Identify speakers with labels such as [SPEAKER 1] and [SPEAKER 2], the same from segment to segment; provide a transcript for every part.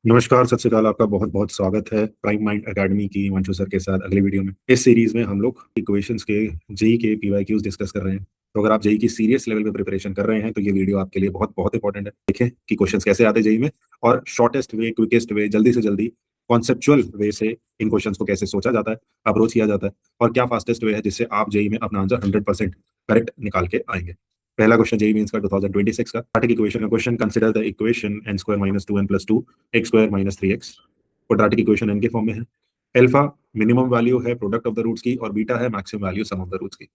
[SPEAKER 1] नमस्कार, सत श्री अकाल। आपका बहुत बहुत स्वागत है प्राइम माइंड एकेडमी की हिमांशु सर के साथ अगले वीडियो में। इस सीरीज में हम लोग इक्वेशंस के जेई के पीवाईक्यूज डिस्कस कर रहे हैं। तो अगर आप जेई की सीरियस लेवल पे प्रिपरेशन कर रहे हैं तो ये वीडियो आपके लिए बहुत बहुत इंपॉर्टेंट है। देखें कि क्वेश्चंस कैसे आते हैं जेई में, और शॉर्टेस्ट वे, क्विकेस्ट वे, जल्दी से जल्दी कॉन्सेप्चुअल वे से इन क्वेश्चंस को कैसे सोचा जाता है, अप्रोच किया जाता है, और क्या फास्टेस्ट वे है जिससे आप जेई में अपना आंसर 100% करेक्ट निकाल के आएंगे। पहला क्वेश्चन जेई मेंस का 2026 का क्वाड्रेटिक इक्वेशन का question. Consider the equation n square minus 2n plus 2 x square minus 3x। Quadratic equation n के फॉर्म में है। अल्फा मिनिमम वैल्यू है प्रोडक्ट ऑफ द रूट्स की, और बीटा है maximum value sum of the roots की।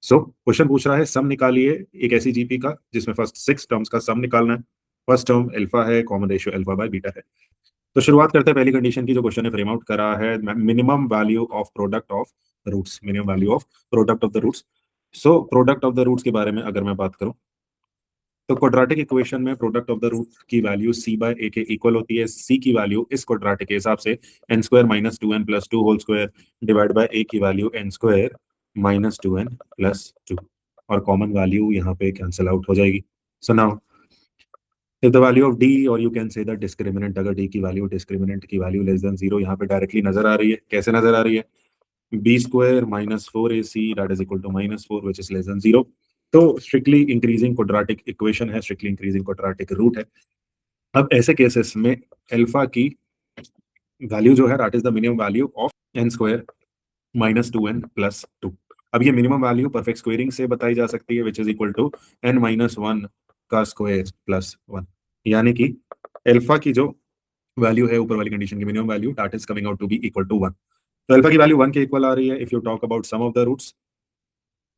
[SPEAKER 1] So question पूछ रहा है सम निकालिए एक ऐसी जीपी का जिसमें फर्स्ट 6 टर्म्स का सम निकालना है। फर्स्ट टर्म अल्फा है, common ratio alpha by beta है। तो शुरुआत करते हैं पहली कंडीशन की जो क्वेश्चन ने फ्रेम आउट करा है, minimum value of product of roots. Minimum value of product of the roots. So product of the roots के बारे में अगर मैं बात करूं तो क्वाड्रेटिक इक्वेशन में प्रोडक्ट ऑफ द रूट की वैल्यू सी बाय ए के इक्वल होती है। सी की वैल्यू इस क्वाड्रेटिक के हिसाब से n square minus 2n plus 2 whole square divide by a की value n square minus 2n plus 2, और कॉमन वैल्यू यहाँ पे कैंसिल आउट हो जाएगी। So now if the value of D, और you can say the discriminant, अगर D की value discriminant की वैल्यू लेस देन 0 यहाँ पे डायरेक्टली नजर आ रही है। कैसे नजर आ रही है? B square minus 4ac that is equal to minus 4 which is less than 0। तो स्ट्रिक्टली इंक्रीजिंग क्वाड्रेटिक इक्वेशन है, स्ट्रिक्टली इंक्रीजिंग क्वाड्रेटिक रूट है। अब ऐसे केसेस में अल्फा की वैल्यू जो है that is the minimum value of N square minus 2n plus 2। अब ये मिनिमम वैल्यू परफेक्ट स्क्वेयरिंग से बताई जा सकती है, which is equal to n minus 1 का स्क्वायर प्लस 1। यानी कि अल्फा की जो वैल्यू है ऊपर वाली कंडीशन की minimum value that is coming out to be equal to 1। तो अल्फा की वैल्यू 1 के इक्वल आ रही है if you talk about sum of the roots.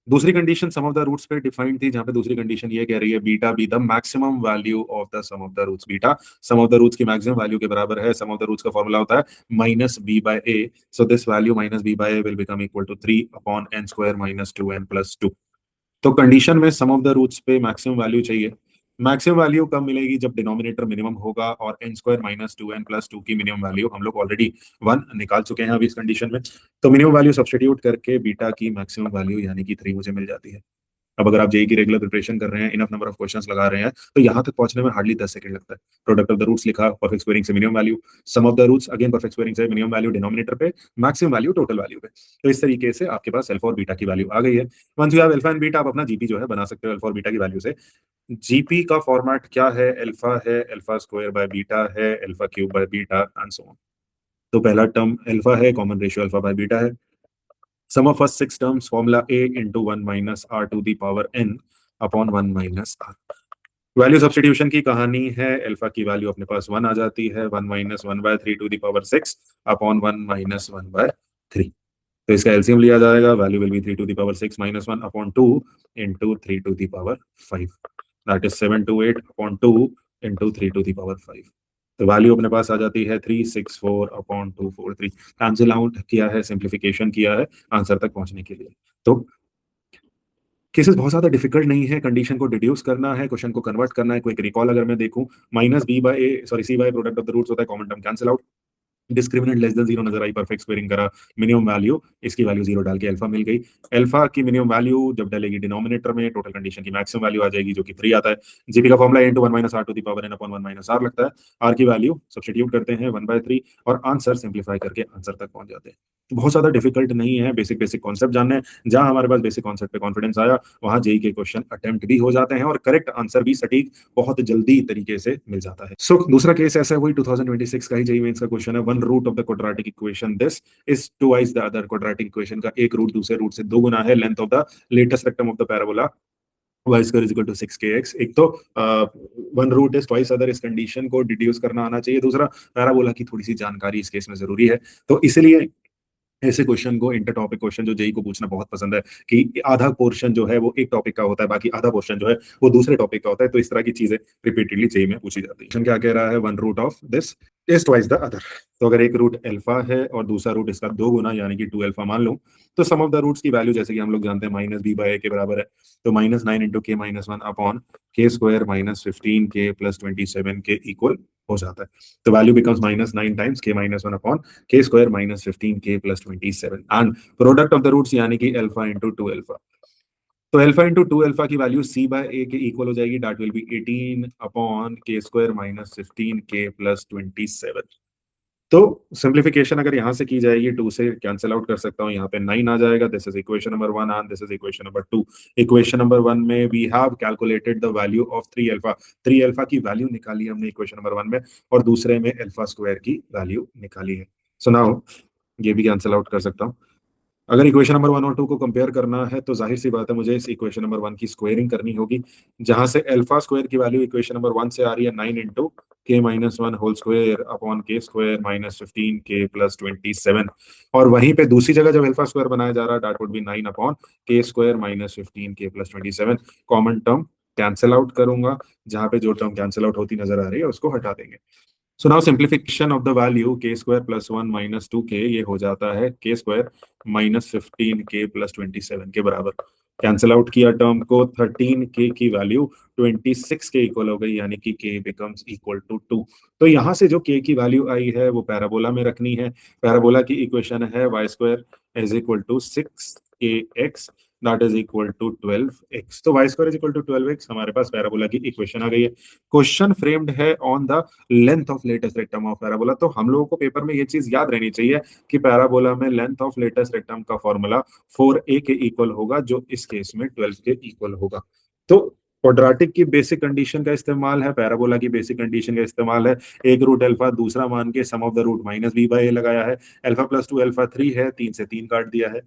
[SPEAKER 1] दूसरी condition sum of the roots पे डिफाइंड थी, जहां पे दूसरी कंडीशन ये कह रही है beta be the maximum value of the sum of the roots. Beta sum of the roots की मैक्सिमम वैल्यू के बराबर है। सम ऑफ द रूट्स का फॉर्मूला होता है minus B by a. So this value minus B by A will become equal to 3 upon N square minus 2n plus 2। तो condition में sum of the roots पे maximum value चाहिए। Maximum value कब मिलेगी? जब denominator minimum होगा, और N square minus 2n plus 2 की मिनिमम वैल्यू हम लोग ऑलरेडी 1 निकाल चुके हैं अभी इस कंडीशन में। तो मिनिमम वैल्यू सब्सटीट्यूट करके बीटा की मैक्सिमम वैल्यू यानी कि 3 मुझे मिल जाती है। अब अगर आप जेई की रेगुलर प्रिपरेशन कर रहे हैं, इनफ नंबर ऑफ क्वेश्चंस लगा रहे हैं, तो यहाँ तक पहुंचने में हार्डली 10 सेकंड लगता है। प्रोडक्ट ऑफ द रूट्स लिखा, परफेक्ट स्क्वेयरिंग से minimum value, sum of the roots again perfect squaring से मिनिमम वैल्यू डिनोमिनेटर पे, मैक्सिमम वैल्यू टोटल वैल्यू पे। तो इस तरीके से आपके पास अल्फा और बीटा की वैल्यू आ गई है। Once you have alpha and beta, आप अपना जीपी जो है बना सकते हो अल्फा और बीटा की वैल्यू से। जीपी का फॉर्मेट क्या है? अल्फा है अल्फा स्क्वायर बाय बीटा है alpha cube by beta and so on. तो पहला टर्म अल्फा है, common ratio alpha by beta है। Sum of first 6 terms, formula a into 1 minus r to the power n upon 1 minus r। Value substitution की कहानी है। Alpha की value अपने पास 1 आ जाती है, 1 minus 1/3 to the power 6 upon 1 minus 1/3। तो इसका एलसीएम लिया जाएगा, value will be 3 to the power 6 minus 1 upon 2 into 3 to the power 5, that is 728 upon 2 into 3 to the power 5। तो वैल्यू अपने पास आ जाती है 364 अपॉन 243। कैंसिल आउट किया है, सिंप्लीफिकेशन किया है आंसर तक पहुंचने के लिए। तो केसेस बहुत ज्यादा डिफिकल्ट नहीं है। कंडीशन को डिड्यूस करना है, क्वेश्चन को कन्वर्ट करना है। क्विक रिकॉल अगर मैं देखूं, minus B by A, sorry C by product of the roots होता है, common term cancel out. Discriminant less than 0 नजर आई, परफेक्ट स्क्वेयरिंग करा, मिनिमम वैल्यू, इसकी वैल्यू 0 डाल के अल्फा मिल गई। अल्फा की मिनिमम वैल्यू जब डालेगी डिनोमिनेटर में, टोटल कंडीशन की मैक्सिमम वैल्यू आ जाएगी जो कि 3 आता है। जीपी का formula into 1 minus R to the power N upon 1 minus R लगता है। आर की वैल्यू सब्सटीट्यूट करते हैं 1/3 और आंसर सिंप्लीफाई करके आंसर तक पहुंच जाते हैं। बहुत ज्यादा डिफिकल्ट नहीं है, बेसिक बेसिक कॉन्सेप्ट जानने हैं। जहां हमारे पास बेसिक कॉन्सेप्ट पे कॉन्फिडेंस आया, वहां जेई के क्वेश्चन अटेम्प्ट भी हो जाते हैं और करेक्ट आंसर भी सटीक बहुत जल्दी तरीके से मिल जाता है। सो दूसरा केस ऐसा है, वही 2026 का ही जेई मेंस का क्वेश्चन है। One root of the quadratic equation this is twice the other. Quadratic equation का एक रूट दूसरे रूट से 2 गुना है। Length of the latus rectum of the parabola y square is equal to 6kx। एक तो one root is twice other, इस कंडीशन को डिड्यूस करना आना चाहिए। दूसरा, पैराबोला की थोड़ी सी जानकारी इस केस में जरूरी है। तो इसलिए ऐसे क्वेश्चन को, इंटर टॉपिक क्वेश्चन जो जेई को पूछना बहुत पसंद है, कि आधा पोर्शन जो है वो एक टॉपिक का होता है, बाकी आधा पोर्शन जो है वो दूसरे टॉपिक का होता है। तो इस तरह की चीजें रिपीटेडली जेई में पूछी जाती है। क्वेश्चन क्या कह रहा है? One root of this is twice the other. तो अगर एक रूट अल्फा है और दूसरा रूट इसका 2 गुना यानी कि 2 अल्फा मान लो, तो सम ऑफ द रूट्स की वैल्यू जैसे कि हम लोग जानते हैं माइनस बी बाय ए के बराबर है। तो minus 9 into K minus 1 upon K square minus 15k plus 27 के इक्वल हो जाता है। तो value becomes minus 9 times K minus 1 upon K square minus 15k plus 27 and product of the roots यानी कि अल्फा इंटू 2 अल्फा। तो अल्फा इंटू टू अल्फा की वैल्यू सी बाय ए के इक्वल हो जाएगी, that will be 18 upon K square minus 15 के plus 27। तो सिंप्लीफिकेशन अगर यहां से की जाएगी, टू से कैंसिल आउट कर सकता हूं, यहाँ पे 9 आ जाएगा। This is equation number 1 and this is equation number 2। Equation number 1 में we have calculated the value of 3 alpha. 3 alpha की वैल्यू निकाली हमने इक्वेशन नंबर 1 में, और दूसरे में अल्फा स्क्वायर की वैल्यू निकाली है। सो नाउ ये भी कैंसिल आउट कर सकता हूँ। अगर इक्वेशन नंबर 1 और 2 को कंपेयर करना है तो जाहिर सी बात है मुझे इस इक्वेशन नंबर 1 की स्क्वायरिंग करनी होगी, जहां से अल्फा स्क्वायर की वैल्यू इक्वेशन नंबर 1 से आ रही है 9 into K minus 1 whole square upon K square minus 15 के प्लस 27। और वहीं पे दूसरी जगह जब अल्फा स्क्वायर बनाया जा रहा है, that would be 9 upon K square minus 15 के plus 27। Common term cancel out करूंगा, जहां पे जो टर्म कैंसिल आउट होती नजर आ रही है उसको हटा देंगे। So now simplification of the value के स्क्वायर प्लस 1 माइनस 2 के, ये हो जाता है के स्क्वायर माइनस 15 के प्लस 27 के बराबर। कैंसिल आउट किया टर्म को, 13 के की वैल्यू 26 के इक्वल हो गई, यानी कि के बिकम्स इक्वल टू 2। तो यहां से जो के की वैल्यू आई है वो पैराबोला में रखनी है। पैराबोला की इक्वेशन है y square is equal to 6 के x, that is equal to 12 x. तो y square is equal to 12 x, हमारे पास पैराबोला की इक्वेशन आ गई है। क्वेश्चन फ्रेम्ड है on the length of latest rectum of parabola. तो हम लोगों को पेपर में ये चीज याद रहनी चाहिए कि पैराबोला में लेंथ ऑफ लेटेस्ट रेक्टम का फॉर्मूला 4a के इक्वल होगा, जो इस केस में 12 के इक्वल होगा। तो क्वाड्रेटिक की बेसिक कंडीशन का इस्तेमाल है, पैराबोला की बेसिक कंडीशन का इस्तेमाल है। एक रूट अल्फा दूसरा मान के sum of the root minus B by a लगाया है। अल्फा प्लस 2 अल्फा 3 है, 3 से 3 काट दिया है।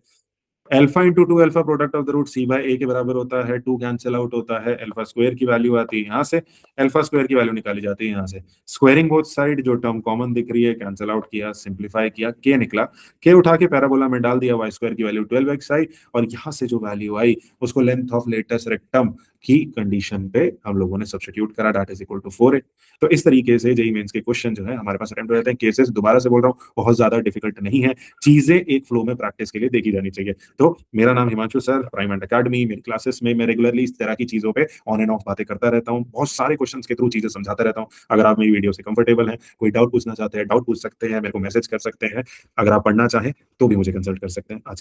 [SPEAKER 1] Alpha into two alpha product of the root c by ए के बराबर होता है। 2 कैंसिल आउट होता है, अल्फा स्क्वायर की वैल्यू आती है यहाँ से, अल्फा स्क्वायर की वैल्यू निकाली जाती है यहाँ से। स्क्वायरिंग बोथ साइड, जो टर्म कॉमन दिख रही है कैंसिल आउट किया, सिंप्लीफाई किया, के निकला। के उठा के पैराबोला में डाल दिया, वाई स्क्वायर की वैल्यू 12x आई, और यहाँ से जो वैल्यू आई उसको लेंथ ऑफ लेटेस्ट रेक्टम की कंडीशन पे हम लोगों ने सब्स्टिट्यूट करा, that is equal to 4a। तो इस तरीके से जेईई मेंस के क्वेश्चन जो है हमारे पास अटेम्प्ट हो जाते हैं। केसेस दोबारा से बोल रहा हूँ बहुत ज्यादा डिफिकल्ट नहीं है, चीजें एक फ्लो में प्रैक्टिस के लिए देखी जानी चाहिए। तो मेरा नाम Himanshu sir, prime and academy, मेरी क्लासेस में मैं रेगुलरली इस तरह की चीजों पे ऑन एंड ऑफ बातें करता रहता हूँ, बहुत सारे क्वेश्चंस के थ्रू चीजें समझाता रहता हूँ। अगर आप मेरी वीडियो से कंफर्टेबल हैं, कोई डाउट पूछना चाहते हैं, डाउट पूछ सकते हैं, मेरे को मैसेज कर सकते हैं। अगर आप पढ़ना चाहें तो भी मुझे कंसल्ट कर सकते हैं। आज